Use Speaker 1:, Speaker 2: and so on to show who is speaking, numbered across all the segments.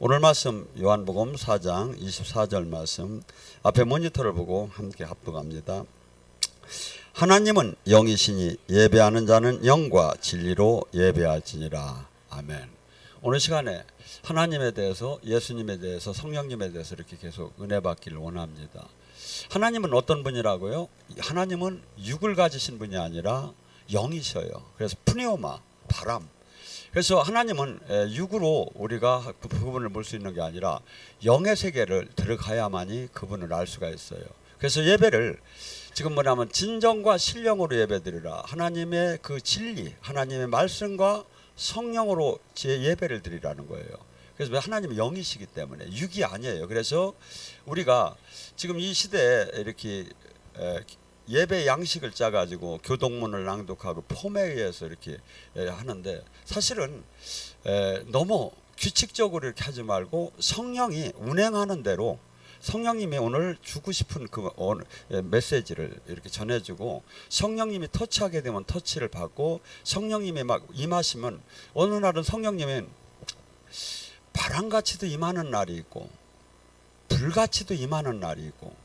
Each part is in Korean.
Speaker 1: 오늘 말씀 요한복음 4장 24절 말씀 앞에 모니터를 보고 함께 합독합니다. 하나님은 영이시니 예배하는 자는 영과 진리로 예배할지니라. 아멘. 오늘 시간에 하나님에 대해서, 예수님에 대해서, 성령님에 대해서 이렇게 계속 은혜 받기를 원합니다. 하나님은 어떤 분이라고요? 하나님은 육을 가지신 분이 아니라 영이셔요. 그래서 푸네오마, 바람. 그래서 하나님은 육으로 우리가 그 부분을 볼 수 있는 게 아니라 영의 세계를 들어가야만이 그분을 알 수가 있어요. 그래서 예배를 지금 뭐냐면 진정과 신령으로 예배드리라. 하나님의 그 진리, 하나님의 말씀과 성령으로 제 예배를 드리라는 거예요. 그래서 하나님은 영이시기 때문에 육이 아니에요. 그래서 우리가 지금 이 시대에 이렇게 예배 양식을 짜가지고 교동문을 낭독하고 폼에 의해서 이렇게 하는데 사실은 너무 규칙적으로 이렇게 하지 말고 성령이 운행하는 대로 성령님이 오늘 주고 싶은 그 메시지를 이렇게 전해주고 성령님이 터치하게 되면 터치를 받고 성령님이 막 임하시면 어느 날은 성령님은 바람같이도 임하는 날이 있고 불같이도 임하는 날이 있고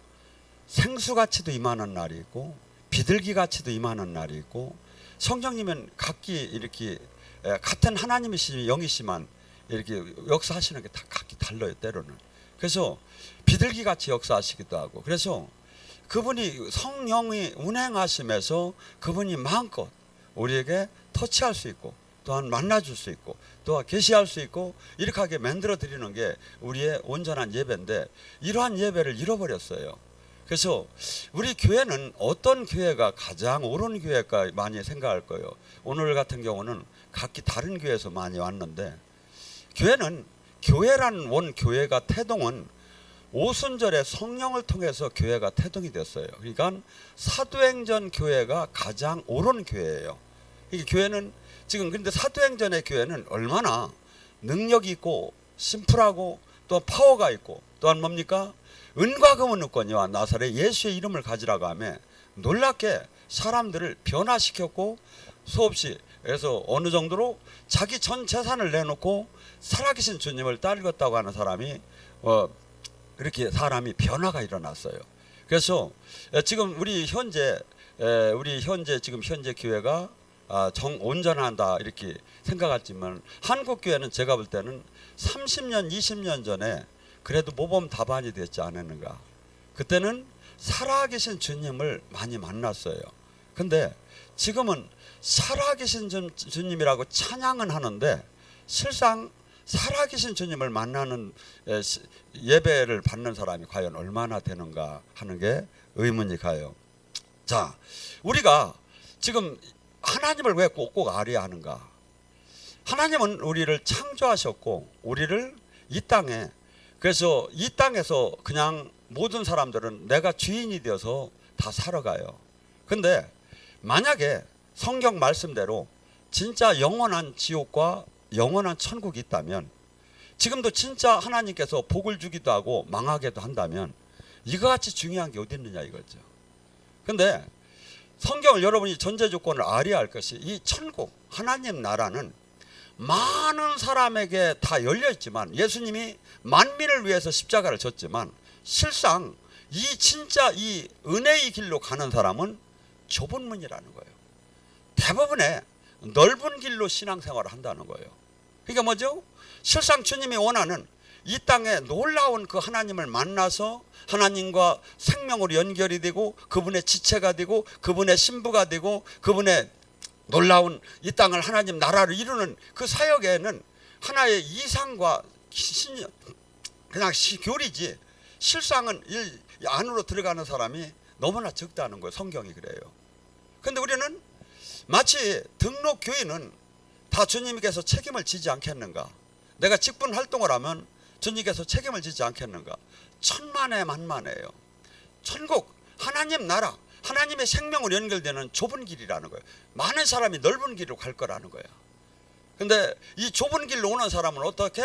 Speaker 1: 생수같이도 임하는 날이 있고 비둘기같이도 임하는 날이 있고 성령님은 각기 이렇게 같은 하나님이시 영이시만 이렇게 역사하시는 게 다 각기 달라요. 때로는. 그래서 비둘기같이 역사하시기도 하고 그래서 그분이 성령이 운행하심에서 그분이 마음껏 우리에게 터치할 수 있고 또한 만나줄 수 있고 또한 계시할 수 있고 이렇게 하게 만들어 드리는 게 우리의 온전한 예배인데 이러한 예배를 잃어버렸어요. 그래서 우리 교회는 어떤 교회가 가장 옳은 교회일까 많이 생각할 거예요. 오늘 같은 경우는 각기 다른 교회에서 많이 왔는데 교회는 교회란 원 교회가 태동은 오순절에 성령을 통해서 교회가 태동이 됐어요. 그러니까 사도행전 교회가 가장 옳은 교회예요. 이게 교회는 지금 근데 사도행전의 교회는 얼마나 능력이 있고 심플하고 또 파워가 있고 또한 뭡니까? 은과 금은 없거니와 나사렛 예수의 이름을 가지라고 하며 놀랍게 사람들을 변화시켰고 수없이 그래서 어느 정도로 자기 전 재산을 내놓고 살아계신 주님을 따르겠다고 하는 사람이 이렇게 사람이 변화가 일어났어요. 그래서 지금 우리 현재 지금 현재 교회가 온전하다 이렇게 생각하지만 한국 교회는 제가 볼 때는 30년 20년 전에 그래도 모범 답안이 됐지 않았는가. 그때는 살아계신 주님을 많이 만났어요. 근데 지금은 살아계신 주님이라고 찬양은 하는데 실상 살아계신 주님을 만나는 예배를 받는 사람이 과연 얼마나 되는가 하는 게 의문이 가요. 자, 우리가 지금 하나님을 왜 꼭꼭 알아야 하는가? 하나님은 우리를 창조하셨고 우리를 이 땅에 그래서 이 땅에서 그냥 모든 사람들은 내가 주인이 되어서 다 살아가요. 근데 만약에 성경 말씀대로 진짜 영원한 지옥과 영원한 천국이 있다면 지금도 진짜 하나님께서 복을 주기도 하고 망하게도 한다면 이거 같이 중요한 게 어디 있느냐 이거죠. 근데 성경을 여러분이 전제 조건을 알아야 할 것이 이 천국 하나님 나라는 많은 사람에게 다 열려있지만 예수님이 만민을 위해서 십자가를 졌지만 실상 이 진짜 이 은혜의 길로 가는 사람은 좁은 문이라는 거예요. 대부분의 넓은 길로 신앙생활을 한다는 거예요. 그러니까 뭐죠? 실상 주님이 원하는 이 땅에 놀라운 그 하나님을 만나서 하나님과 생명으로 연결이 되고 그분의 지체가 되고 그분의 신부가 되고 그분의 놀라운 이 땅을 하나님 나라를 이루는 그 사역에는 하나의 이상과 그냥 교리지 실상은 안으로 들어가는 사람이 너무나 적다는 거예요. 성경이 그래요. 그런데 우리는 마치 등록 교인은 다 주님께서 책임을 지지 않겠는가? 내가 직분 활동을 하면 주님께서 책임을 지지 않겠는가? 천만에 만만해요. 천국 하나님 나라 하나님의 생명으로 연결되는 좁은 길이라는 거예요. 많은 사람이 넓은 길로 갈 거라는 거예요. 근데 이 좁은 길로 오는 사람은 어떻게?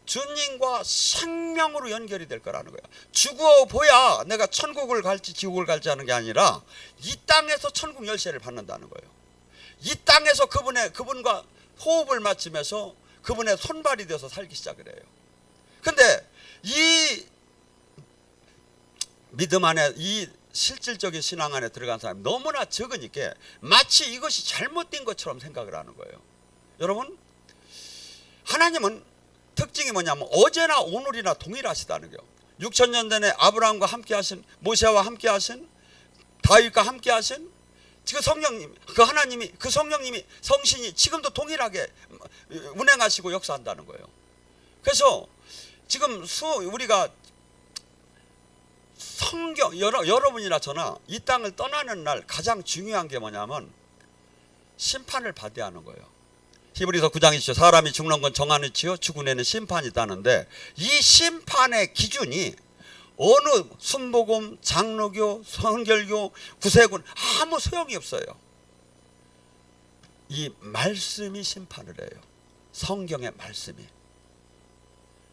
Speaker 1: 주님과 생명으로 연결이 될 거라는 거예요. 죽어 보야 내가 천국을 갈지 지옥을 갈지 하는 게 아니라 이 땅에서 천국 열쇠를 받는다는 거예요. 이 땅에서 그분과 호흡을 맞추면서 그분의 손발이 되어서 살기 시작을 해요. 근데 이 믿음 안에, 이 실질적인 신앙 안에 들어간 사람이 너무나 적으니까 마치 이것이 잘못된 것처럼 생각을 하는 거예요. 여러분, 하나님은 특징이 뭐냐면 어제나 오늘이나 동일하시다는 거예요. 6,000년 전에 아브라함과 함께 하신, 모세와 함께 하신, 다윗과 함께 하신 그 성령님, 그 하나님이, 그 성령님이, 성신이 지금도 동일하게 운행하시고 역사한다는 거예요. 그래서 지금 우리가 성경, 여러분이나 저나 이 땅을 떠나는 날 가장 중요한 게 뭐냐면 심판을 받아야 하는 거예요. 히브리서 9장 20절, 사람이 죽는 건 정하는 지요 죽은 애는 심판이 있다는데, 이 심판의 기준이 어느 순복음, 장로교, 선결교, 구세군 아무 소용이 없어요. 이 말씀이 심판을 해요. 성경의 말씀이.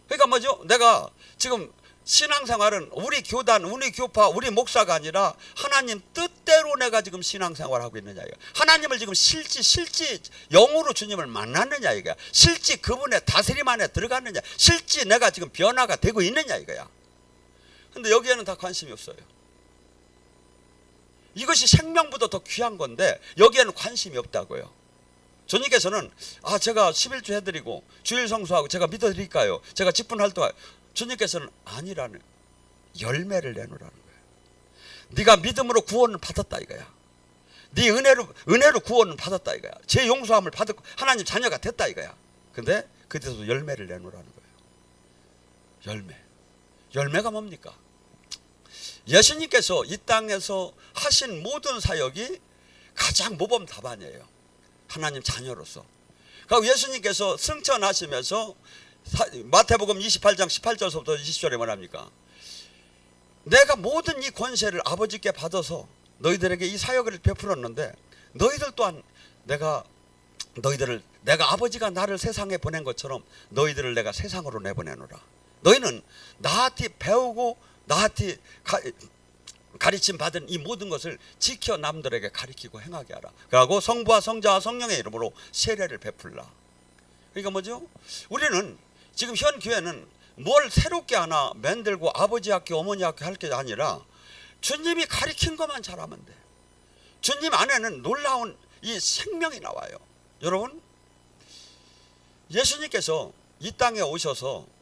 Speaker 1: 그러니까 뭐죠? 내가 지금 신앙생활은 우리 교단, 우리 교파, 우리 목사가 아니라 하나님 뜻대로 내가 지금 신앙생활하고 있느냐 이거야. 하나님을 지금 실지 영으로 주님을 만났느냐 이거야. 실지 그분의 다스림 안에 들어갔느냐, 실지 내가 지금 변화가 되고 있느냐 이거야. 근데 여기에는 다 관심이 없어요. 이것이 생명보다 더 귀한 건데 여기에는 관심이 없다고요. 주님께서는 제가 11주 해드리고 주일 성수하고 제가 믿어드릴까요? 제가 직분 활동하고, 주님께서는 아니라는, 열매를 내놓으라는 거예요. 네가 믿음으로 구원을 받았다 이거야. 네 은혜로 구원을 받았다 이거야. 제 용서함을 받았고 하나님 자녀가 됐다 이거야. 근데 그때도 열매를 내놓으라는 거예요. 열매가 뭡니까? 예수님께서 이 땅에서 하신 모든 사역이 가장 모범 답안이에요. 하나님 자녀로서. 그러니까 예수님께서 승천하시면서 마태복음 28장 18절부터 20절에 뭐랍니까? 내가 모든 이 권세를 아버지께 받아서 너희들에게 이 사역을 베풀었는데, 너희들 또한 내가 아버지가 나를 세상에 보낸 것처럼 너희들을 내가 세상으로 내보내노라. 너희는 나한테 배우고 나한테 가르침 받은 이 모든 것을 지켜 남들에게 가르치고 행하게 하라. 그리고 성부와 성자와 성령의 이름으로 세례를 베풀라. 그러니까 뭐죠? 우리는 지금 현 교회는 뭘 새롭게 하나 만들고 아버지 학교, 어머니 학교 할 게 아니라 주님이 가르친 것만 잘하면 돼. 주님 안에는 놀라운 이 생명이 나와요. 여러분, 예수님께서 이 땅에 오셔서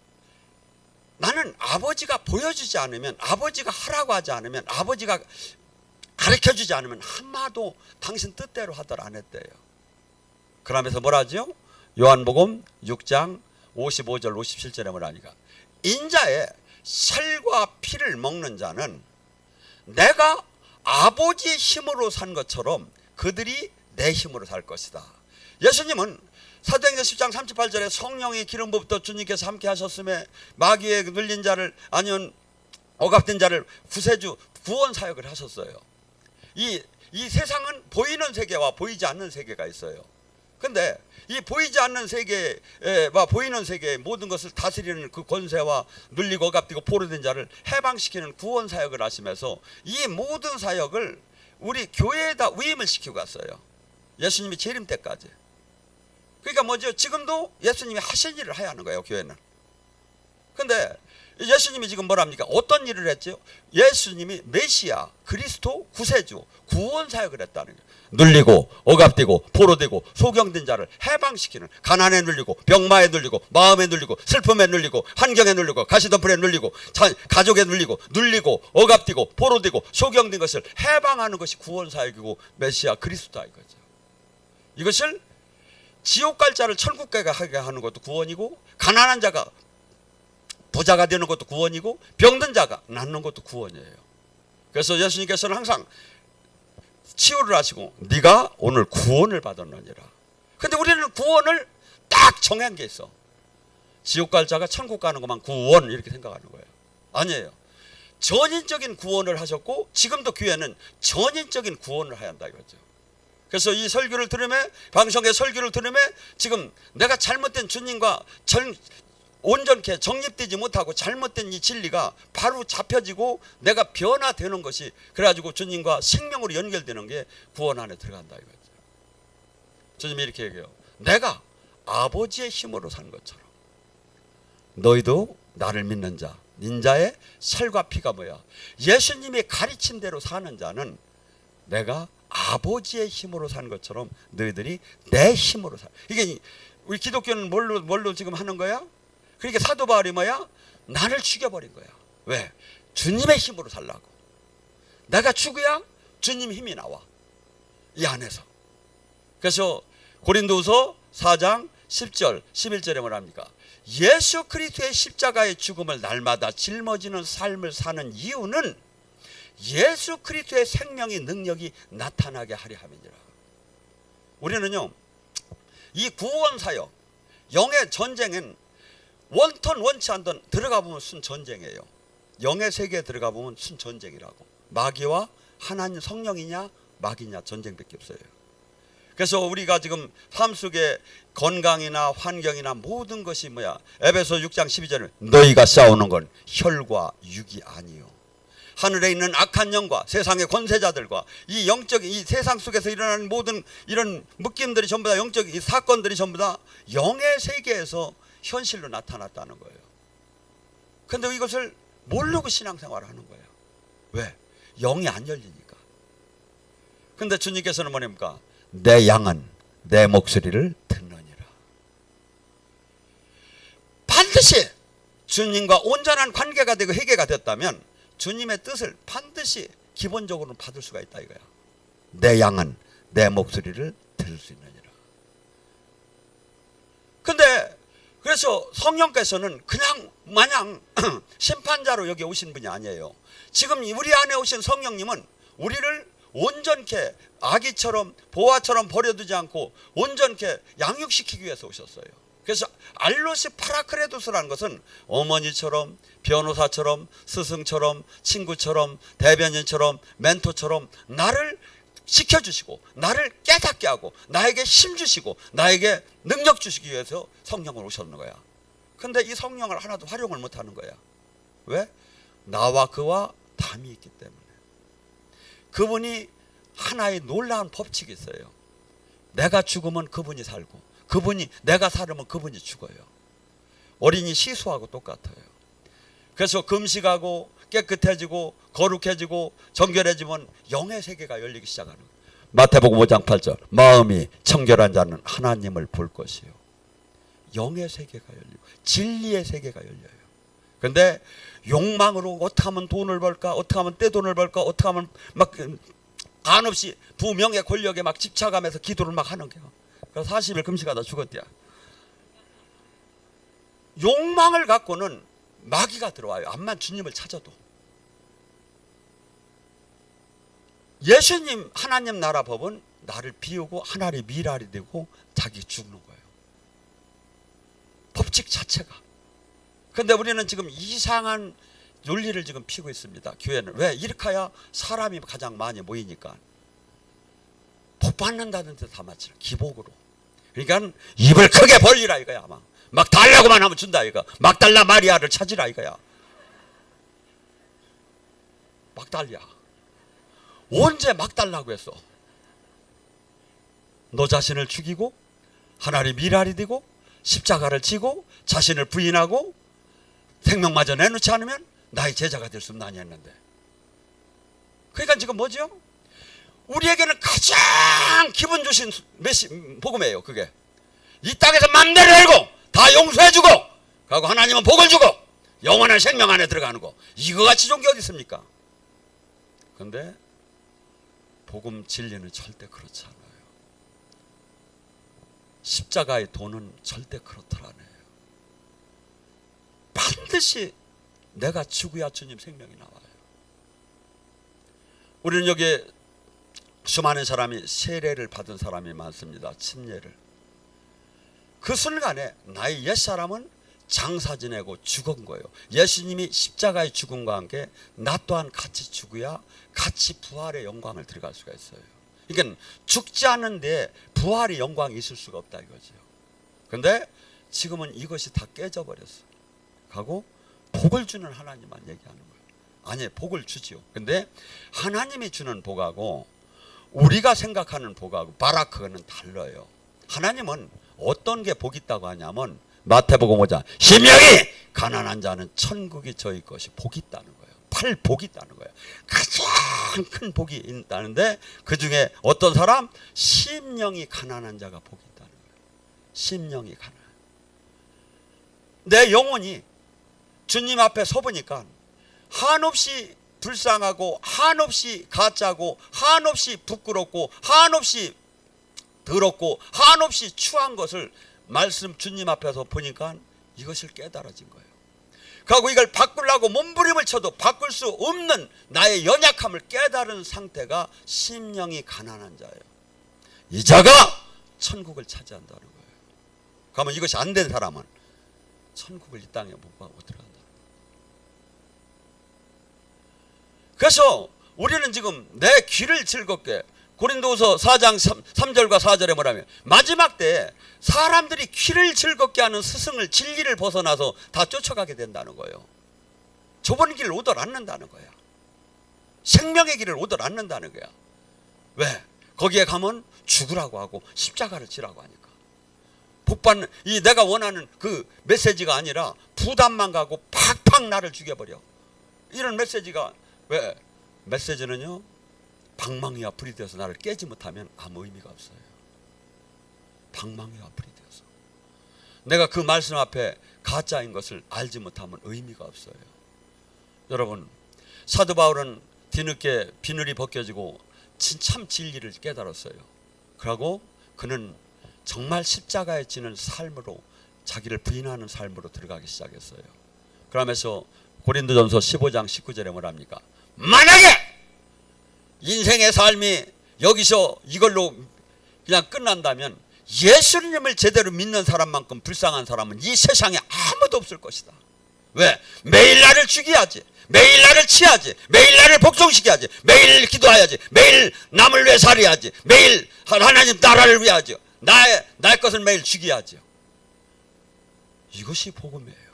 Speaker 1: 나는 아버지가 보여주지 않으면, 아버지가 하라고 하지 않으면, 아버지가 가르쳐주지 않으면 한마도 당신 뜻대로 하더라 안 했대요. 그러면서 뭐라 하죠? 요한복음 6장 55절 57절에 뭐라니까? 인자의 살과 피를 먹는 자는 내가 아버지의 힘으로 산 것처럼 그들이 내 힘으로 살 것이다. 예수님은 사도행전 10장 38절에 성령의 기름 부부터 주님께서 함께 하셨음에 마귀에 눌린 자를, 아니면 억압된 자를 구세주, 구원 사역을 하셨어요. 이 세상은 보이는 세계와 보이지 않는 세계가 있어요. 근데 이 보이지 않는 세계와 보이는 세계의 모든 것을 다스리는 그 권세와 눌리고 억압되고 포로된 자를 해방시키는 구원 사역을 하시면서 이 모든 사역을 우리 교회에다 위임을 시키고 갔어요. 예수님이 재림 때까지. 그러니까 뭐죠? 지금도 예수님이 하신 일을 해야 하는 거예요, 교회는. 근데 예수님이 지금 뭐랍니까? 어떤 일을 했죠? 예수님이 메시아, 그리스도, 구세주, 구원 사역을 했다는 거예요. 눌리고 억압되고 포로되고 소경된 자를 해방시키는, 가난에 눌리고 병마에 눌리고 마음에 눌리고 슬픔에 눌리고 환경에 눌리고 가시덤불에 눌리고 가족에 눌리고 억압되고 포로되고 소경된 것을 해방하는 것이 구원 사역이고 메시아 그리스도다 이거죠. 이것을 지옥 갈 자를 천국 가게 하는 것도 구원이고, 가난한 자가 부자가 되는 것도 구원이고, 병든 자가 낫는 것도 구원이에요. 그래서 예수님께서는 항상 치유를 하시고 네가 오늘 구원을 받았느니라. 근데 우리는 구원을 딱 정한 게 있어. 지옥 갈 자가 천국 가는 것만 구원 이렇게 생각하는 거예요. 아니에요. 전인적인 구원을 하셨고 지금도 교회는 전인적인 구원을 해야 한다 이거죠. 그래서 이 설교를 들으며, 방송의 설교를 들으며 지금 내가 잘못된 주님과 온전케 정립되지 못하고 잘못된 이 진리가 바로 잡혀지고 내가 변화되는 것이, 그래가지고 주님과 생명으로 연결되는 게 구원 안에 들어간다 이거죠. 주님이 이렇게 얘기해요. 내가 아버지의 힘으로 산 것처럼 너희도 나를 믿는 자, 닌자의 살과 피가 뭐야? 예수님이 가르친 대로 사는 자는 내가 아버지의 힘으로 산 것처럼 너희들이 내 힘으로 살. 이게 우리 기독교는 뭘로 지금 하는 거야? 그러니까 사도 바울이 뭐야? 나를 죽여버린 거야. 왜? 주님의 힘으로 살라고. 내가 죽어야 주님 힘이 나와. 이 안에서. 그래서 고린도후서 4장 10절 11절에 뭐라 합니까? 예수 그리스도의 십자가의 죽음을 날마다 짊어지는 삶을 사는 이유는 예수 그리스도의 생명의 능력이 나타나게 하려 함이니라. 우리는요, 이 구원 사역, 영의 전쟁엔 원턴 원치 않던 들어가 보면 순 전쟁이에요. 영의 세계에 들어가 보면 순 전쟁이라고. 마귀와 하나님 성령이냐 마귀냐 전쟁밖에 없어요. 그래서 우리가 지금 삶 속에 건강이나 환경이나 모든 것이 뭐야? 에베소 6장 12절에 너희가 싸우는 건 혈과 육이 아니요. 하늘에 있는 악한 영과 세상의 권세자들과 이 영적 이 세상 속에서 일어나는 모든 이런 묶임들이 전부 다 영적 이 사건들이 전부 다 영의 세계에서 현실로 나타났다는 거예요. 그런데 이것을 모르고 신앙생활을 하는 거예요. 왜? 영이 안 열리니까. 근데 주님께서는 뭐랍니까? 내 양은 내 목소리를 듣느니라. 반드시 주님과 온전한 관계가 되고 회개가 됐다면 주님의 뜻을 반드시 기본적으로 받을 수가 있다 이거야. 내 양은 내 목소리를 들을 수 있느니라. 근데 그래서 성령께서는 그냥 마냥 심판자로 여기 오신 분이 아니에요. 지금 우리 안에 오신 성령님은 우리를 온전케 아기처럼 보아처럼 버려두지 않고 온전케 양육시키기 위해서 오셨어요. 그래서 알로시 파라크레도스라는 것은 어머니처럼 변호사처럼 스승처럼 친구처럼 대변인처럼 멘토처럼 나를 지켜주시고 나를 깨닫게 하고 나에게 힘 주시고 나에게 능력 주시기 위해서 성령을 오셨는 거야. 근데 이 성령을 하나도 활용을 못하는 거야. 왜? 나와 그와 담이 있기 때문에. 그분이 하나의 놀라운 법칙이 있어요. 내가 죽으면 그분이 살고 그분이 내가 살으면 그분이 죽어요. 어린이 시수하고 똑같아요. 그래서 금식하고 깨끗해지고 거룩해지고 정결해지면 영의 세계가 열리기 시작하는 거예요. 마태복음 5장 8절 마음이 청결한 자는 하나님을 볼 것이요. 영의 세계가 열리고 진리의 세계가 열려요. 그런데 욕망으로 어떻게 하면 돈을 벌까 어떻게 하면 떼돈을 벌까 어떻게 하면 막 한없이 부명의 권력에 막 집착하면서 기도를 막 하는 거야. 그래서 40일 금식하다 죽었대요. 욕망을 갖고는 마귀가 들어와요. 암만 주님을 찾아도. 예수님 하나님 나라 법은 나를 비우고 하나의 미랄이 되고 자기 죽는 거예요. 법칙 자체가. 그런데 우리는 지금 이상한 논리를 지금 피고 있습니다. 교회는. 왜? 이렇게 해야 사람이 가장 많이 모이니까. 복 받는다는 데 다 맞춰요. 기복으로. 그러니까 입을 크게 벌리라 이거야. 막 달라고만 하면 준다 이거. 막달라 마리아를 찾으라 이거야. 막달리야. 언제 막달라고 했어? 너 자신을 죽이고 하나님 미랄이 되고 십자가를 지고 자신을 부인하고 생명마저 내놓지 않으면 나의 제자가 될 수 없나니 했는데. 그러니까 지금 뭐죠? 우리에게는 가장 기분 주신 복음이에요. 그게 이 땅에서 맘대로 살고 다 용서해주고 그리고 하나님은 복을 주고 영원한 생명 안에 들어가는 거. 이거 같이 좋은 게 어디 있습니까? 그런데 복음 진리는 절대 그렇지 않아요. 십자가의 도는 절대 그렇더라네요. 반드시 내가 죽어야 주님 생명이 나와요. 우리는 여기 수많은 사람이 세례를 받은 사람이 많습니다. 침례를. 그 순간에 나의 옛사람은 장사 지내고 죽은 거예요. 예수님이 십자가의 죽음과 함께 나 또한 같이 죽어야 같이 부활의 영광을 들어갈 수가 있어요. 그러니까 죽지 않는데 부활의 영광이 있을 수가 없다 이거죠. 그런데 지금은 이것이 다 깨져버렸어. 하고 복을 주는 하나님만 얘기하는 거예요. 아니, 복을 주지요. 근데 하나님이 주는 복하고 우리가 생각하는 복하고 바라크는 달라요. 하나님은 어떤 게 복 있다고 하냐면 마태복음 5장 심령이 가난한 자는 천국이 저희 것이 복이 있다는 거예요. 팔복이 있다는 거예요. 가장 큰 복이 있다는데 그 중에 어떤 사람? 심령이 가난한 자가 복이 있다는 거예요. 심령이 가난. 내 영혼이 주님 앞에 서보니까 한없이 불쌍하고 한없이 가짜고 한없이 부끄럽고 한없이 더럽고 한없이 추한 것을 말씀 주님 앞에서 보니까 이것을 깨달아진 거예요. 그리고 이걸 바꾸려고 몸부림을 쳐도 바꿀 수 없는 나의 연약함을 깨달은 상태가 심령이 가난한 자예요. 이 자가 천국을 차지한다는 거예요. 그러면 이것이 안 된 사람은 천국을 이 땅에 못 가고 들어간다. 그래서 우리는 지금 내 귀를 즐겁게 고린도후서 4장 3절과 4절에 뭐라면 마지막 때 사람들이 귀를 즐겁게 하는 스승을 진리를 벗어나서 다 쫓아가게 된다는 거예요. 좁은 길을 오돌 않는다는 거야. 생명의 길을 오돌 않는다는 거야. 왜? 거기에 가면 죽으라고 하고 십자가를 지라고 하니까. 복받는 이 내가 원하는 그 메시지가 아니라 부담만 가고 팍팍 나를 죽여버려. 이런 메시지가 왜? 메시지는요 방망이와 불이 되어서 나를 깨지 못하면 아무 의미가 없어요. 방망이와 불이 되어서 내가 그 말씀 앞에 가짜인 것을 알지 못하면 의미가 없어요. 여러분, 사도 바울은 뒤늦게 비늘이 벗겨지고 참 진리를 깨달았어요. 그러고 그는 정말 십자가에 지는 삶으로 자기를 부인하는 삶으로 들어가기 시작했어요. 그러면서 고린도전서 15장 19절에 뭐랍니까? 만약에 인생의 삶이 여기서 이걸로 그냥 끝난다면 예수님을 제대로 믿는 사람만큼 불쌍한 사람은 이 세상에 아무도 없을 것이다. 왜? 매일 나를 죽여야지, 매일 나를 치야지, 매일 나를 복종시켜야지, 매일 기도해야지, 매일 남을 위해 살아야지, 매일 하나님 나라를 위하죠. 나의 것을 매일 죽여야죠. 이것이 복음이에요.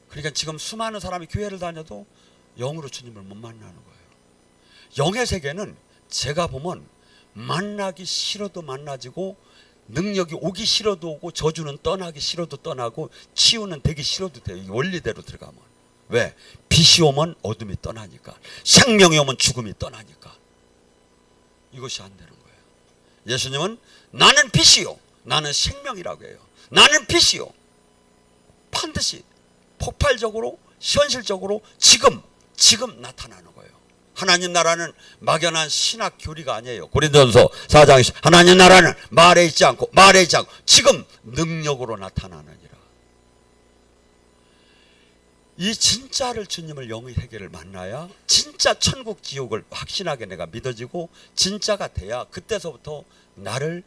Speaker 1: 그러니까 지금 수많은 사람이 교회를 다녀도 영으로 주님을 못 만나는 거예요. 영의 세계는 제가 보면 만나기 싫어도 만나지고 능력이 오기 싫어도 오고 저주는 떠나기 싫어도 떠나고 치유는 되기 싫어도 돼요. 이 원리대로 들어가면. 왜? 빛이 오면 어둠이 떠나니까, 생명이 오면 죽음이 떠나니까. 이것이 안 되는 거예요. 예수님은 나는 빛이요 나는 생명이라고 해요. 나는 빛이요. 반드시 폭발적으로 현실적으로 지금 나타나는 거예요. 하나님 나라는 막연한 신학 교리가 아니에요. 고린도전서 4장에서 하나님 나라는 말에 있지 않고 지금 능력으로 나타나느니라. 이 진짜를 주님을 영의 세계를 만나야 진짜 천국 지옥을 확신하게 내가 믿어지고 진짜가 돼야 그때서부터 나를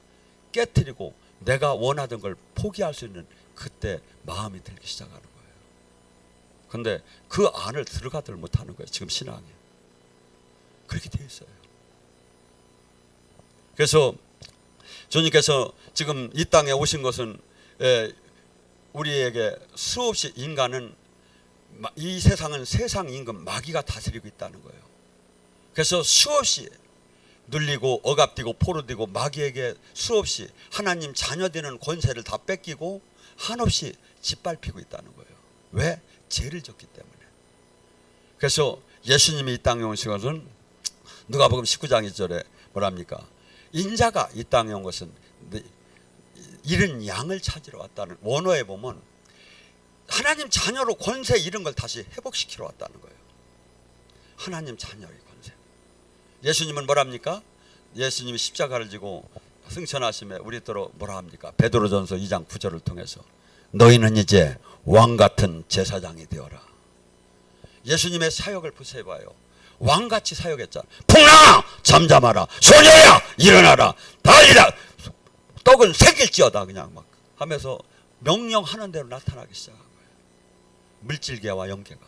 Speaker 1: 깨트리고 내가 원하던 걸 포기할 수 있는 그때 마음이 들기 시작하는 거예요. 그런데 그 안을 들어가들 못하는 거예요. 지금 신앙이 그렇게 되어 있어요. 그래서 주님께서 지금 이 땅에 오신 것은 우리에게 수없이 인간은 이 세상은 세상 임금 마귀가 다스리고 있다는 거예요. 그래서 수없이 눌리고 억압되고 포로되고 마귀에게 수없이 하나님 자녀되는 권세를 다 뺏기고 한없이 짓밟히고 있다는 거예요. 왜? 죄를 졌기 때문에. 그래서 예수님이 이 땅에 오신 것은 누가복음 19장 1절에 뭐랍니까? 인자가 이 땅에 온 것은 잃은 양을 찾으러 왔다는, 원어에 보면 하나님 자녀로 권세 잃은 걸 다시 회복시키러 왔다는 거예요. 하나님 자녀의 권세. 예수님은 뭐랍니까? 예수님이 십자가를 지고 승천하심에 우리더러 뭐라 합니까? 베드로전서 2장 9절을 통해서 너희는 이제 왕같은 제사장이 되어라. 예수님의 사역을 보세요. 왕같이 사역했잖아. 풍랑아 잠잠하라, 소녀야 일어나라, 달리라, 떡은 새길지어다, 그냥 막 하면서 명령하는 대로 나타나기 시작한 거예요. 물질계와 영계가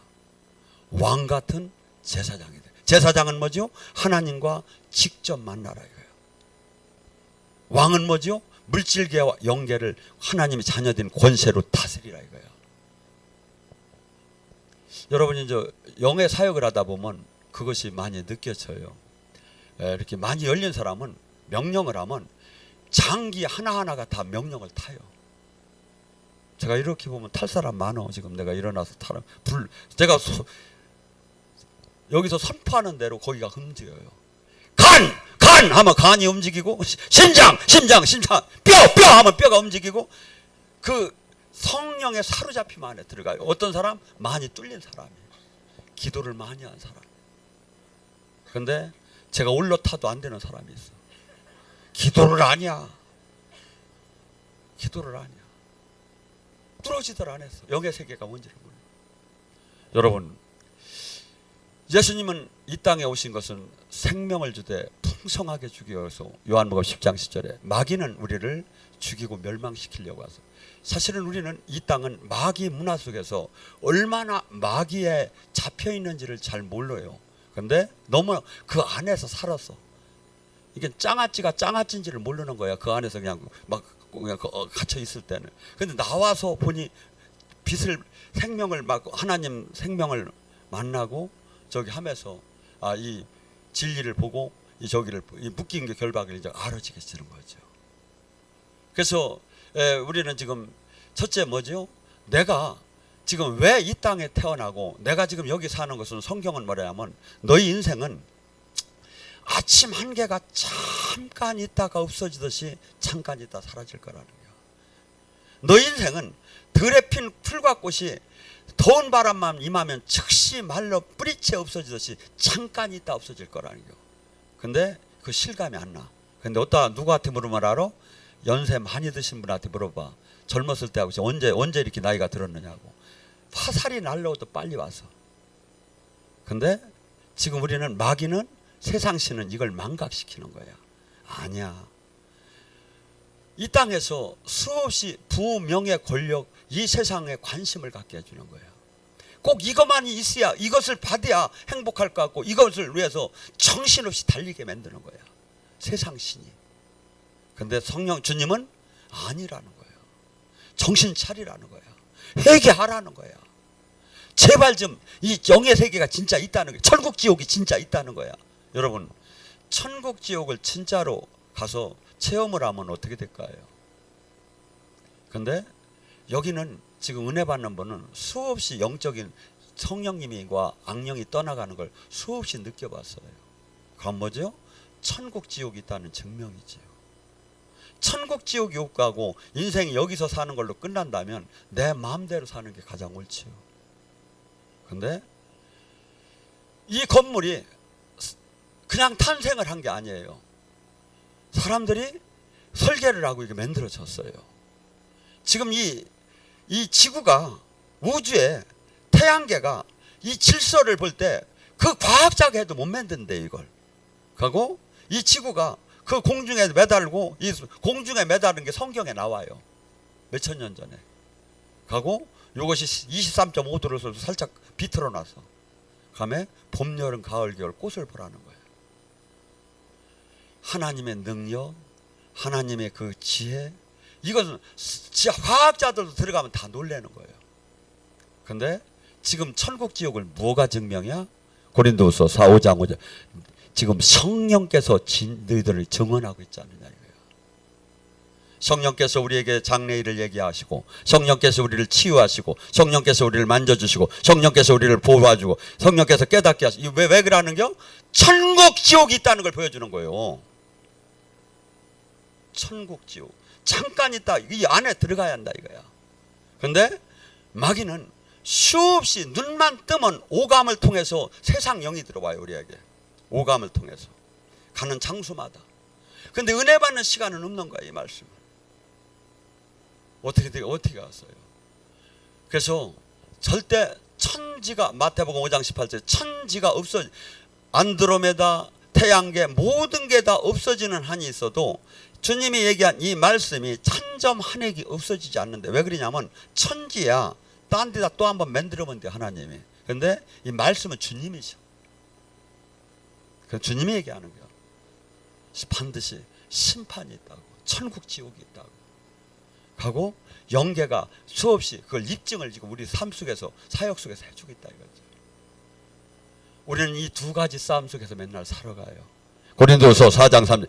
Speaker 1: 왕같은 제사장이 돼. 제사장은 뭐죠? 하나님과 직접 만나라 이거예요. 왕은 뭐죠? 물질계와 영계를 하나님의 자녀된 권세로 다스리라 이거예요. 여러분이 이제 영의 사역을 하다 보면 그것이 많이 느껴져요. 이렇게 많이 열린 사람은 명령을 하면 장기 하나하나가 다 명령을 타요. 제가 이렇게 보면 탈 사람 많어. 지금 내가 일어나서 타는 제가 여기서 선포하는 대로 거기가 움직여요. 간 하면 간이 움직이고, 심장 뼈 하면 뼈가 움직이고, 그 성령의 사로잡힘 안에 들어가요. 어떤 사람? 많이 뚫린 사람이에요. 기도를 많이 한 사람. 근데 제가 올라타도 안 되는 사람이 있어. 기도를 아냐. 뚫어지들 안 했어. 영의 세계가 뭔지를 몰라. 여러분, 예수님은 이 땅에 오신 것은 생명을 주되 풍성하게 주기 위해서 요한복음 10장 10절에 마귀는 우리를 죽이고 멸망시키려고 하서, 사실은 우리는 이 땅은 마귀 문화 속에서 얼마나 마귀에 잡혀 있는지를 잘 몰라요. 근데 너무 그 안에서 살았어. 이게 짱아찌가 짱아찌인지를 모르는 거야. 그 안에서 그냥 갇혀 있을 때는. 근데 나와서 보니 생명을 막 하나님 생명을 만나고 저기 하면서 이 진리를 보고 이 묶인 게 결박을 이제 알아지게 되는 거죠. 그래서 우리는 지금 첫째 뭐죠? 내가 지금 왜 이 땅에 태어나고 내가 지금 여기 사는 것은, 성경은 뭐냐면 너희 인생은 아침 한개가 잠깐 있다가 없어지듯이 잠깐 있다 사라질 거라는 거야. 너희 인생은 들에 핀 풀과 꽃이 더운 바람만 임하면 즉시 말로 뿌리채 없어지듯이 잠깐 있다 없어질 거라는 거야. 근데 그 실감이 안 나. 근데 누구한테 물으면 알아? 연세 많이 드신 분한테 물어봐. 젊었을 때하고 언제 이렇게 나이가 들었느냐고. 화살이 날려도 빨리 와서. 근데 지금 우리는, 마귀는, 세상신은 이걸 망각시키는 거야. 아니야. 이 땅에서 수없이 부, 명예, 권력, 이 세상에 관심을 갖게 해주는 거야. 꼭 이것만이 있어야, 이것을 받아야 행복할 것 같고, 이것을 위해서 정신없이 달리게 만드는 거야. 세상신이. 근데 주님은 아니라는 거예요. 정신 차리라는 거야. 회개하라는 거야. 제발 좀 이 영의 세계가 진짜 있다는 거야. 천국 지옥이 진짜 있다는 거야. 여러분, 천국 지옥을 진짜로 가서 체험을 하면 어떻게 될까요? 근데 여기는 지금 은혜 받는 분은 수없이 영적인 성령님과 악령이 떠나가는 걸 수없이 느껴봤어요. 그건 뭐죠? 천국 지옥이 있다는 증명이지요. 천국 지옥이 없고 인생이 여기서 사는 걸로 끝난다면 내 마음대로 사는 게 가장 옳지요. 근데 이 건물이 그냥 탄생을 한 게 아니에요. 사람들이 설계를 하고 이게 만들어졌어요. 지금 이 지구가, 우주에 태양계가 이 질서를 볼 때 그 과학자가 해도 못 만든대 이걸. 그리고 이 지구가 그 공중에 매달고, 이 공중에 매달은 게 성경에 나와요. 몇천 년 전에. 그리고 이것이 23.5도를 살짝 비틀어 놔서 그다음에 봄, 여름, 가을, 겨울 꽃을 보라는 거예요. 하나님의 능력, 하나님의 그 지혜, 이것은 진짜 과학자들도 들어가면 다 놀라는 거예요. 근데 지금 천국 지옥을 뭐가 증명이야? 고린도후서 4, 5장 5절. 지금 성령께서 너희들을 증언하고 있지 않느냐 이거예요. 성령께서 우리에게 장래일을 얘기하시고, 성령께서 우리를 치유하시고, 성령께서 우리를 만져주시고, 성령께서 우리를 보호해주고, 성령께서 깨닫게 하시고. 왜 그러는겨? 천국 지옥이 있다는 걸 보여주는 거예요. 천국 지옥. 잠깐 있다. 이 안에 들어가야 한다 이거야. 근데 마귀는 수없이 눈만 뜨면 오감을 통해서 세상 영이 들어와요. 우리에게 오감을 통해서 가는 장소마다. 근데 은혜 받는 시간은 없는 거야. 이 말씀은 어떻게 갔어요? 그래서 절대 천지가, 마태복음 5장 18절, 천지가 없어, 안드로메다, 태양계 모든 게 다 없어지는 한이 있어도 주님이 얘기한 이 말씀이 천점 한 획이 없어지지 않는데, 왜 그러냐면 천지야 딴 데다 또 한번 만들어본 데 하나님이. 근데 이 말씀은 주님이죠. 그 주님이 얘기하는 거야. 반드시 심판이 있다고, 천국 지옥이 있다고 하고, 영계가 수없이 그걸 입증을 지금 우리 삶 속에서, 사역 속에서 해주고 있다 이거죠. 우리는 이 두 가지 싸움 속에서 맨날 살아가요. 고린도서 4장 3절.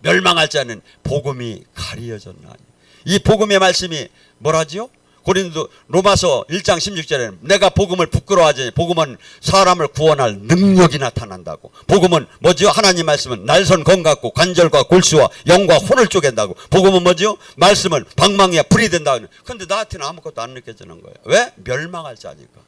Speaker 1: 멸망할 자는 복음이 가리어졌나니. 이 복음의 말씀이 뭐라지요? 고린도 로마서 1장 16절에는 내가 복음을 부끄러워하지 복음은 사람을 구원할 능력이 나타난다고. 복음은 뭐지요? 하나님 말씀은 날선 검 같고 관절과 골수와 영과 혼을 쪼갠다고. 복음은 뭐지요? 말씀은 방망이에 불이 된다고. 그런데 나한테는 아무것도 안 느껴지는 거예요. 왜? 멸망할 자니까.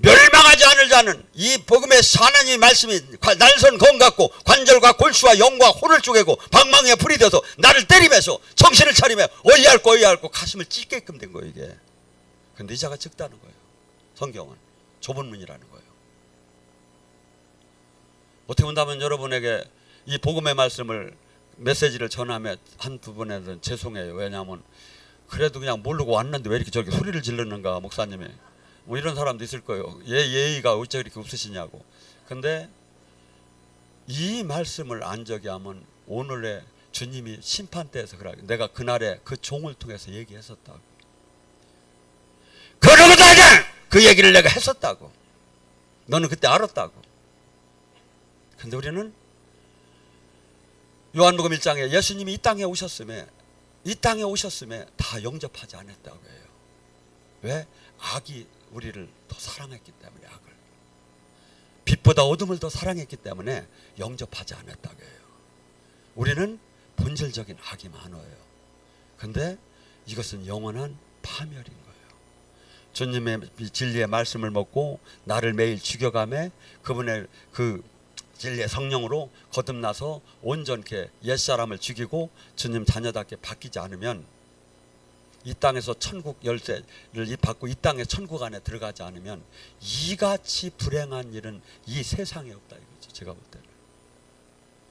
Speaker 1: 멸망하지 않을 자는 이 복음의 하나님의 말씀이 날선 검 같고 관절과 골수와 영과 혼을 쪼개고 방망이에 불이 되어서 나를 때리면서 정신을 차리며 어이할고 가슴을 찢게끔 된 거예요 이게. 근데 이 자가 적다는 거예요. 성경은 좁은 문이라는 거예요. 어떻게 본다면 여러분에게 이 복음의 말씀을 메시지를 전하며 한 부분에는 죄송해요. 왜냐하면 그래도 그냥 모르고 왔는데 왜 이렇게 저렇게 소리를 지르는가 목사님이. 뭐 이런 사람도 있을 거예요. 예의가 어째 이렇게 없으시냐고. 근데 이 말씀을 안 저기 하면 오늘의 주님이 심판대에서 그래. 내가 그날에 그 종을 통해서 얘기했었다고. 그러고도 하자! 그 얘기를 내가 했었다고. 너는 그때 알았다고. 근데 우리는 요한복음 1장에 예수님이 이 땅에 오셨음에 다 영접하지 않았다고 해요. 왜? 악이 우리를 더 사랑했기 때문에 악을. 빛보다 어둠을 더 사랑했기 때문에 영접하지 않았다고 해요. 우리는 본질적인 악이 많아요. 근데 이것은 영원한 파멸인 거예요. 주님의 진리의 말씀을 먹고 나를 매일 죽여가며 그분의 그 진리의 성령으로 거듭나서 온전케 옛사람을 죽이고 주님 자녀답게 바뀌지 않으면 이 땅에서 천국 열쇠를 받고 이 땅의 천국 안에 들어가지 않으면 이같이 불행한 일은 이 세상에 없다 이거죠. 제가 볼 때는.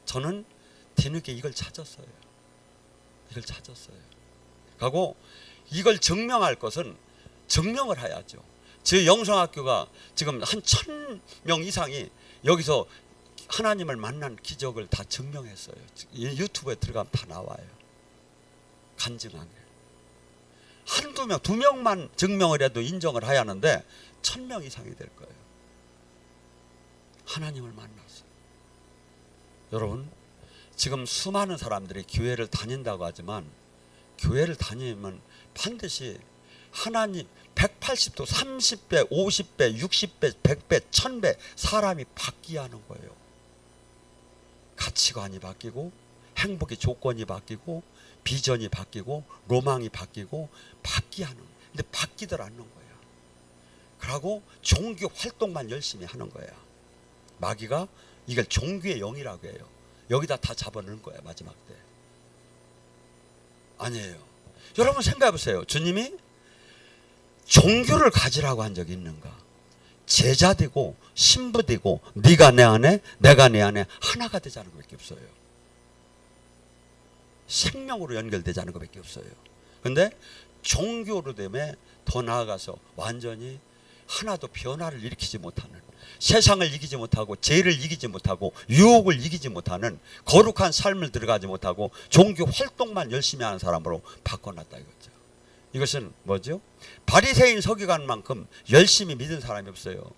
Speaker 1: 저는 뒤늦게 이걸 찾았어요. 하고 이걸 증명할 것은 증명을 해야죠. 제 영성학교가 지금 한 1000명 이상이 여기서 하나님을 만난 기적을 다 증명했어요. 유튜브에 들어가면 다 나와요. 간증하게. 한두 명, 2명만 증명을 해도 인정을 해야 하는데 1000명 이상이 될 거예요. 하나님을 만났어요. 여러분, 지금 수많은 사람들이 교회를 다닌다고 하지만 교회를 다니면 반드시 하나님 180도, 30배, 50배, 60배, 100배, 1000배 사람이 바뀌어야 하는 거예요. 가치관이 바뀌고 행복의 조건이 바뀌고 비전이 바뀌고 로망이 바뀌고 바뀌어야 하는 거예요. 근데 바뀌들 않는 거야. 그러고 종교 활동만 열심히 하는 거야. 마귀가 이걸 종교의 영이라고 해요. 여기다 다 잡아넣은 거야 마지막 때. 아니에요. 여러분 생각해 보세요. 주님이 종교를 가지라고 한 적이 있는가? 제자 되고 신부 되고 네가 내 안에 내가 내 안에 하나가 되자는 것밖에 없어요. 생명으로 연결되자는 것밖에 없어요. 그런데 종교로 되면 더 나아가서 완전히 하나도 변화를 일으키지 못하는, 세상을 이기지 못하고 죄를 이기지 못하고 유혹을 이기지 못하는 거룩한 삶을 들어가지 못하고 종교 활동만 열심히 하는 사람으로 바꿔놨다 이거죠. 이것은 뭐죠? 바리새인 서기관만큼 열심히 믿은 사람이 없어요.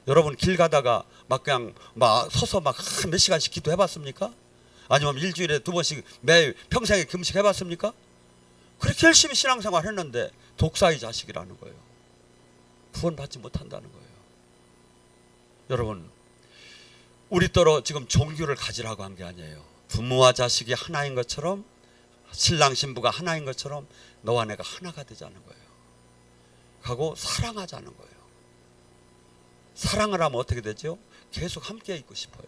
Speaker 1: 여러분 길 가다가 막 그냥 막 서서 막 몇 시간씩 기도해봤습니까? 아니면 일주일에 2번씩 매일 평생에 금식 해봤습니까? 그렇게 열심히 신앙생활 했는데 독사의 자식이라는 거예요. 구원받지 못한다는 거예요. 여러분 우리 따로 지금 종교를 가지라고 한 게 아니에요. 부모와 자식이 하나인 것처럼 신랑 신부가 하나인 것처럼 너와 내가 하나가 되자는 거예요. 하고 사랑하자는 거예요. 사랑을 하면 어떻게 되죠? 계속 함께 있고 싶어요.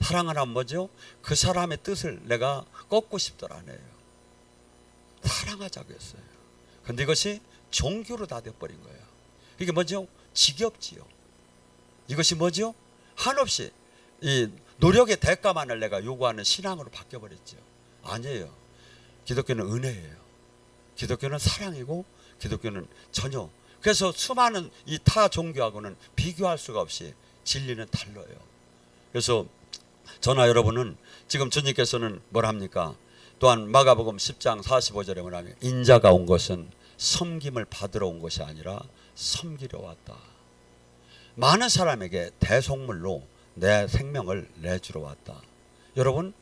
Speaker 1: 사랑을 하면 뭐죠? 그 사람의 뜻을 내가 꺾고 싶더라 안 해요. 사랑하자고 했어요. 그런데 이것이 종교로 다 돼버린 거예요. 이게 뭐죠? 지겹지요. 이것이 뭐죠? 한없이 이 노력의 대가만을 내가 요구하는 신앙으로 바뀌어버렸죠. 아니에요. 기독교는 은혜예요. 기독교는 사랑이고 기독교는 전혀. 그래서 수많은 이 타 종교하고는 비교할 수가 없이 진리는 달라요. 그래서 저나 여러분은 지금 주님께서는 뭘 합니까? 또한 마가복음 10장 45절에 뭐냐면 인자가 온 것은 섬김을 받으러 온 것이 아니라 섬기려 왔다. 많은 사람에게 대속물로 내 생명을 내주러 왔다. 여러분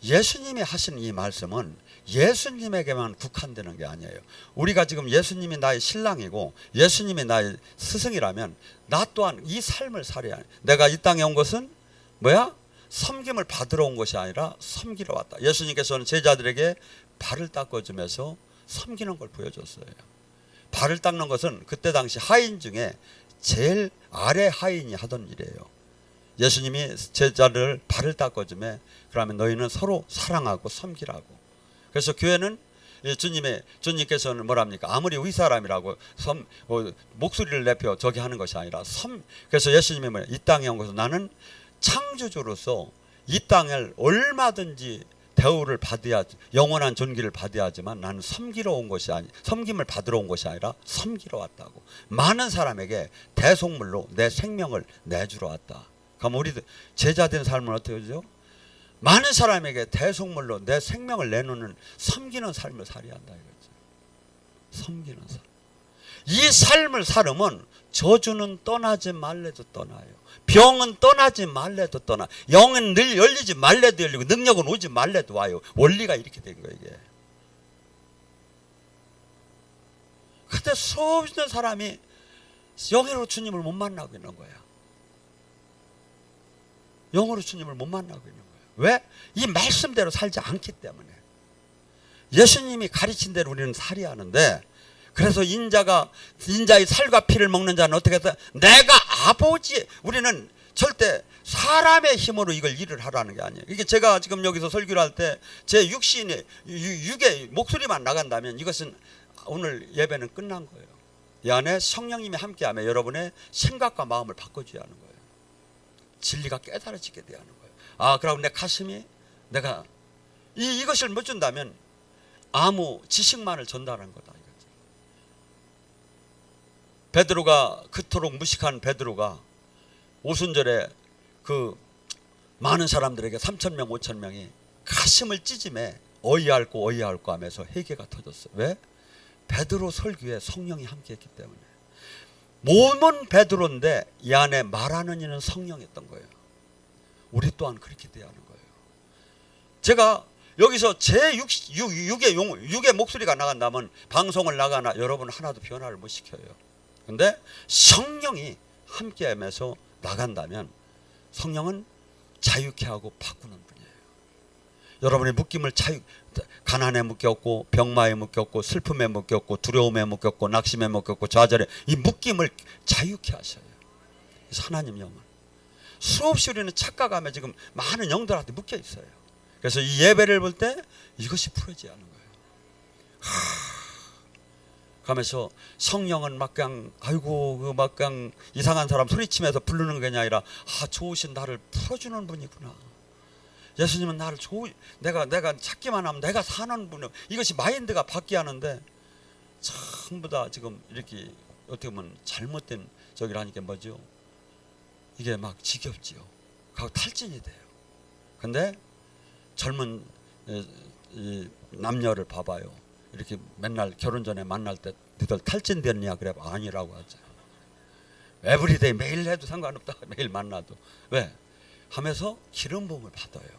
Speaker 1: 예수님이 하신 이 말씀은 예수님에게만 국한되는 게 아니에요. 우리가 지금 예수님이 나의 신랑이고 예수님이 나의 스승이라면 나 또한 이 삶을 살아야 해. 내가 이 땅에 온 것은 뭐야? 섬김을 받으러 온 것이 아니라 섬기러 왔다. 예수님께서는 제자들에게 발을 닦아주면서 섬기는 걸 보여줬어요. 발을 닦는 것은 그때 당시 하인 중에 제일 아래 하인이 하던 일이에요. 예수님이 제자들 발을 닦아주며 그러면 너희는 서로 사랑하고 섬기라고. 그래서 교회는 주님께서는 뭐랍니까? 아무리 위사람이라고 목소리를 내펴 저기 하는 것이 아니라 그래서 예수님이 이 땅에 온 것은 나는 창조주로서 이 땅을 얼마든지 대우를 받아야 영원한 존귀를 받아야 하지만 나는 섬기러 온 것이 섬김을 받으러 온 것이 아니라 섬기러 왔다고. 많은 사람에게 대속물로 내 생명을 내주러 왔다. 그럼 우리 제자된 삶은 어떻게 하죠? 많은 사람에게 대속물로 내 생명을 내놓는 섬기는 삶을 살아야 한다 이거죠. 섬기는 삶. 이 삶을 살으면 저주는 떠나지 말래도 떠나요. 병은 떠나지 말래도 떠나. 영은 늘 열리지 말래도 열리고 능력은 오지 말래도 와요. 원리가 이렇게 된 거예요 이게. 근데 수없는 사람이 영으로 주님을 못 만나고 있는 거야. 영으로 주님을 못 만나고 있는 거예요. 왜? 이 말씀대로 살지 않기 때문에. 예수님이 가르친 대로 우리는 살아야 하는데, 그래서 인자의 살과 피를 먹는 자는 어떻게 했다? 내가 아버지. 우리는 절대 사람의 힘으로 이걸 일을 하라는 게 아니에요. 이게 제가 지금 여기서 설교를 할 때 제 육의 목소리만 나간다면 이것은 오늘 예배는 끝난 거예요. 이 안에 성령님이 함께하며 여러분의 생각과 마음을 바꿔줘야 하는 거예요. 진리가 깨달아지게 돼야 하는 거예요. 아, 그러고 내 가슴이 내가 이것을 못 준다면 아무 지식만을 전달한 거다. 베드로가 그토록 무식한 베드로가 오순절에 그 많은 사람들에게 3,000명 5,000명이 가슴을 찢음에 어이할고 하면서 회개가 터졌어요. 왜? 베드로 설교에 성령이 함께했기 때문에. 몸은 베드로인데 이 안에 말하는 이는 성령이었던 거예요. 우리 또한 그렇게 돼야 하는 거예요. 제가 여기서 제 육의 목소리가 나간다면 방송을 나가나 여러분 하나도 변화를 못 시켜요. 근데 성령이 함께하면서 나간다면 성령은 자유케 하고 바꾸는 분이에요. 여러분의 묶임을 가난에 묶였고 병마에 묶였고 슬픔에 묶였고 두려움에 묶였고 낙심에 묶였고 좌절에 이 묶임을 자유케 하셔요. 그래서 하나님 영은 수없이 우리는 착각하며 지금 많은 영들한테 묶여 있어요. 그래서 이 예배를 볼 때 이것이 풀어져야 하는 거예요. 가면서 성령은 막 그냥 아이고 막 그냥 이상한 사람 소리치면서 부르는 게 아니라 좋으신 나를 풀어주는 분이구나. 예수님은 나를 내가 찾기만 하면 내가 사는 분이요. 이것이 마인드가 바뀌어야 하는데 전부 다 지금 이렇게 어떻게 보면 잘못된 저기라니까 뭐죠? 이게 막 지겹지요. 가고 탈진이 돼요. 근데 젊은 이 남녀를 봐봐요. 이렇게 맨날 결혼 전에 만날 때 너희들 탈진됐냐? 그래 아니라고 하죠. 에브리데이 매일 해도 상관없다. 매일 만나도. 왜? 하면서 기름 부음을 받아요.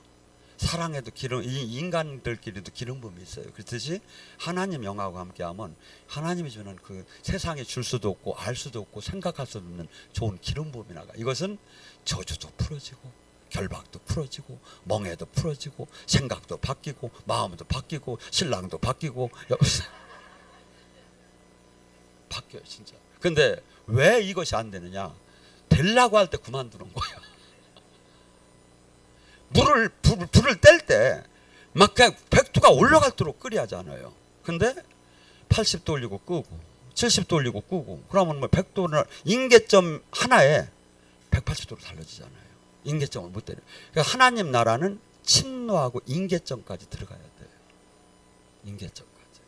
Speaker 1: 사랑에도 인간들끼리도 기름 부음이 있어요. 그렇듯이 하나님 영하고 함께하면 하나님이 주는 그 세상에 줄 수도 없고 알 수도 없고 생각할 수도 없는 좋은 기름 부음이 나가. 이것은 저주도 풀어지고 결박도 풀어지고 멍해도 풀어지고 생각도 바뀌고 마음도 바뀌고 신랑도 바뀌고 바뀌어요 진짜. 근데 왜 이것이 안 되느냐? 되려고 할 때 그만두는 거야. 불을 뗄 때 막 그냥 100도가 올라갈도록 끓여야잖아요. 근데 80도 올리고 끄고 70도 올리고 끄고 그러면 뭐 100도는 인계점 하나에 180도로 달라지잖아요. 인계점을 못 때려. 그러니까 하나님 나라는 침노하고 인계점까지 들어가야 돼요. 인계점까지.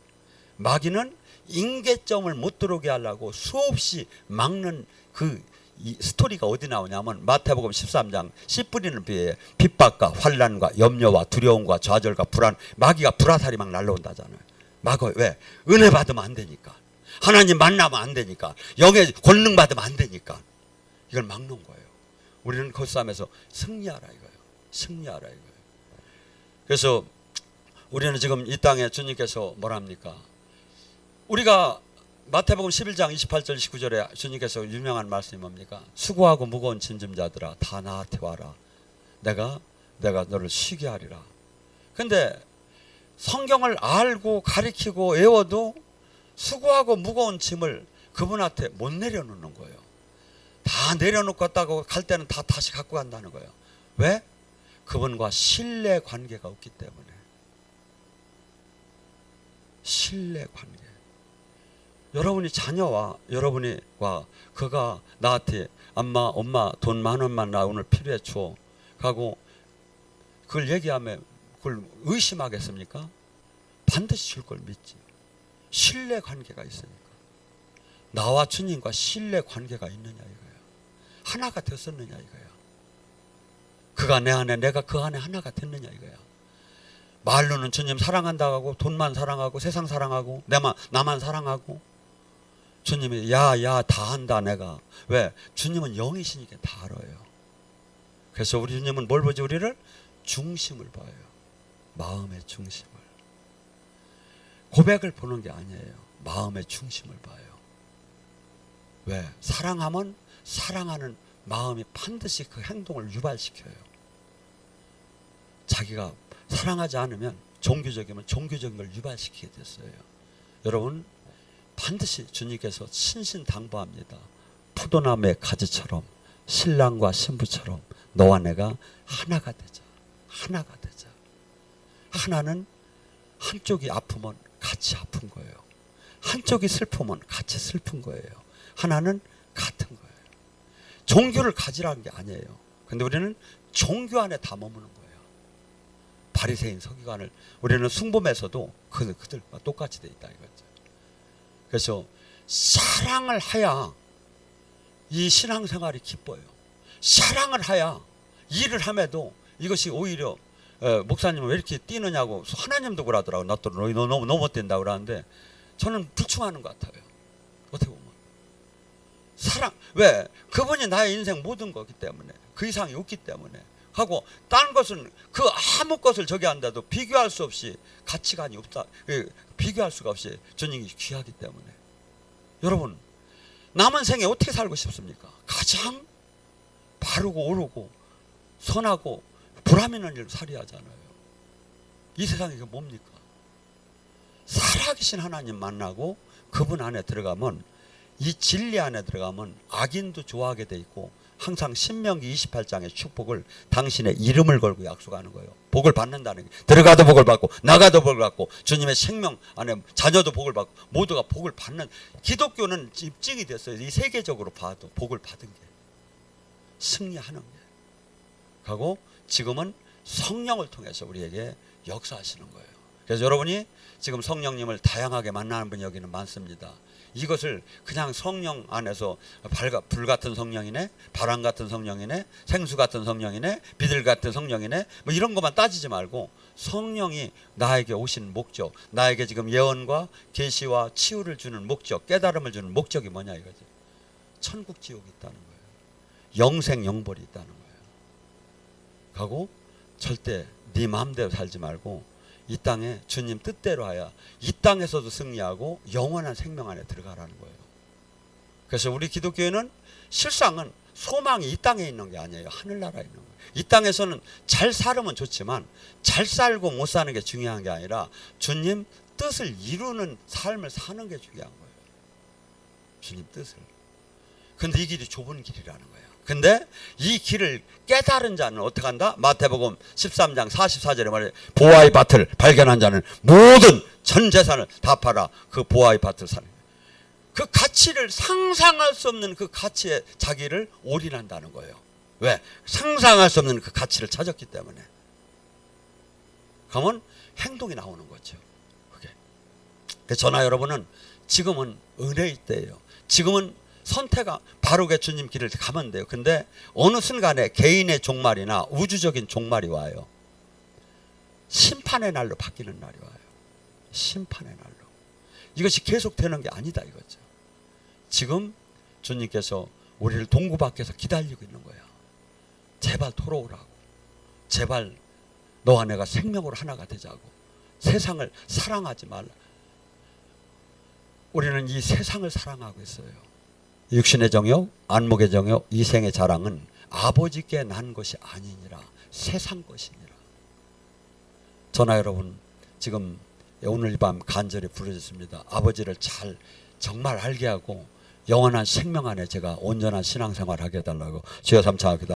Speaker 1: 마귀는 인계점을 못 들어오게 하려고 수없이 막는 이 스토리가 어디 나오냐면 마태복음 13장 씨 뿌리는 비에 핍박과 환난과 염려와 두려움과 좌절과 불안. 마귀가 불화살이 막 날라온다잖아요. 왜? 은혜 받으면 안 되니까. 하나님 만나면 안 되니까. 영의 권능 받으면 안 되니까. 이걸 막는 거예요. 우리는 그 싸움에서 승리하라 이거예요. 승리하라 이거예요. 그래서 우리는 지금 이 땅에 주님께서 뭐랍니까? 우리가 마태복음 11장 28절 29절에 주님께서 유명한 말씀이 뭡니까? 수고하고 무거운 짐진 자들아 다 나한테 와라. 내가 너를 쉬게 하리라. 근데 성경을 알고 가리키고 외워도 수고하고 무거운 짐을 그분한테 못 내려놓는 거예요. 다 내려놓고 갔다고 갈 때는 다 다시 갖고 간다는 거예요. 왜? 그분과 신뢰 관계가 없기 때문에. 신뢰 관계. 여러분이 자녀와 여러분이와 그가 나한테 엄마 돈 10,000원만 나 오늘 필요해 줘 하고 그걸 얘기하면 그걸 의심하겠습니까? 반드시 줄 걸 믿지. 신뢰 관계가 있으니까. 나와 주님과 신뢰 관계가 있느냐 이거야. 하나가 됐었느냐 이거야. 그가 내 안에 내가 그 안에 하나가 됐느냐 이거야. 말로는 주님 사랑한다고 하고 돈만 사랑하고 세상 사랑하고 나만 사랑하고 주님이 야 다 한다 내가. 왜? 주님은 영이시니까 다 알아요. 그래서 우리 주님은 뭘 보지? 우리를 중심을 봐요. 마음의 중심을. 고백을 보는 게 아니에요. 마음의 중심을 봐요. 왜? 사랑하면 사랑하는 마음이 반드시 그 행동을 유발시켜요. 자기가 사랑하지 않으면 종교적이면 종교적인 걸 유발시키게 됐어요. 여러분 반드시 주님께서 신신당부합니다. 포도나무의 가지처럼 신랑과 신부처럼 너와 내가 하나가 되자. 하나가 되자. 하나는 한쪽이 아프면 같이 아픈 거예요. 한쪽이 슬프면 같이 슬픈 거예요. 하나는 같은 거예요. 종교를 가지라는 게 아니에요. 근데 우리는 종교 안에 다 머무는 거예요. 바리새인 서기관을 우리는 숭범에서도 그들과 똑같이 돼 있다 이거죠. 그래서 사랑을 해야 이 신앙생활이 기뻐요. 사랑을 해야 일을 함에도 이것이 오히려 목사님은 왜 이렇게 뛰느냐고 하나님도 그러더라고요. 나 또 너무 뛴다 그러는데 저는 불충하는 것 같아요. 어떻게 보면 사랑. 왜? 그분이 나의 인생 모든 거기 때문에 그 이상이 없기 때문에 하고 다른 것은 그 아무 것을 저기 한다도 비교할 수 없이 가치관이 없다. 비교할 수가 없이 주님이 귀하기 때문에. 여러분 남은 생에 어떻게 살고 싶습니까? 가장 바르고 옳고 선하고 보람 있는 일을 살아야 하잖아요. 이 세상이 이게 뭡니까? 살아계신 하나님 만나고 그분 안에 들어가면 이 진리 안에 들어가면 악인도 좋아하게 돼 있고 항상 신명기 28장의 축복을 당신의 이름을 걸고 약속하는 거예요. 복을 받는다는 게 들어가도 복을 받고 나가도 복을 받고 주님의 생명 안에 자녀도 복을 받고 모두가 복을 받는. 기독교는 입증이 됐어요. 이 세계적으로 봐도 복을 받은 게 승리하는 게 하고 지금은 성령을 통해서 우리에게 역사하시는 거예요. 그래서 여러분이 지금 성령님을 다양하게 만나는 분이 여기는 많습니다. 이것을 그냥 성령 안에서 불 같은 성령이네, 바람 같은 성령이네, 생수 같은 성령이네, 비둘기 같은 성령이네, 뭐 이런 것만 따지지 말고 성령이 나에게 오신 목적, 나에게 지금 예언과 계시와 치유를 주는 목적, 깨달음을 주는 목적이 뭐냐 이거지. 천국 지옥이 있다는 거예요. 영생 영벌이 있다는 거예요. 하고 절대 네 마음대로 살지 말고 이 땅에 주님 뜻대로 하여 이 땅에서도 승리하고 영원한 생명 안에 들어가라는 거예요. 그래서 우리 기독교회는 실상은 소망이 이 땅에 있는 게 아니에요. 하늘나라에 있는 거예요. 이 땅에서는 잘 살면 좋지만 잘 살고 못 사는 게 중요한 게 아니라 주님 뜻을 이루는 삶을 사는 게 중요한 거예요. 주님 뜻을. 근데 이 길이 좁은 길이라는 거예요. 근데 이 길을 깨달은 자는 어떻게 한다? 마태복음 13장 44절에 말해 보화의 밭을 발견한 자는 모든 전 재산을 다 팔아 그 보화의 밭을 사는 거예요. 그 가치를 상상할 수 없는 그 가치에 자기를 올인한다는 거예요. 왜? 상상할 수 없는 그 가치를 찾았기 때문에. 그러면 행동이 나오는 거죠. 그게. 그래서 저나 여러분은 지금은 은혜의 때예요. 지금은 선택가 바르게 주님 길을 가면 돼요. 근데 어느 순간에 개인의 종말이나 우주적인 종말이 와요. 심판의 날로 바뀌는 날이 와요. 심판의 날로. 이것이 계속되는 게 아니다 이거죠. 지금 주님께서 우리를 동구 밖에서 기다리고 있는 거야. 제발 돌아오라고. 제발 너와 내가 생명으로 하나가 되자고. 세상을 사랑하지 말라. 우리는 이 세상을 사랑하고 있어요. 육신의 정욕, 안목의 정욕, 이생의 자랑은 아버지께 난 것이 아니니라. 세상 것이니라. 저나 여러분, 지금 오늘 이 밤 간절히 부르짖습니다. 아버지를 잘 정말 알게 하고 영원한 생명 안에 제가 온전한 신앙생활을 하게 해달라고 주여 삼창하기도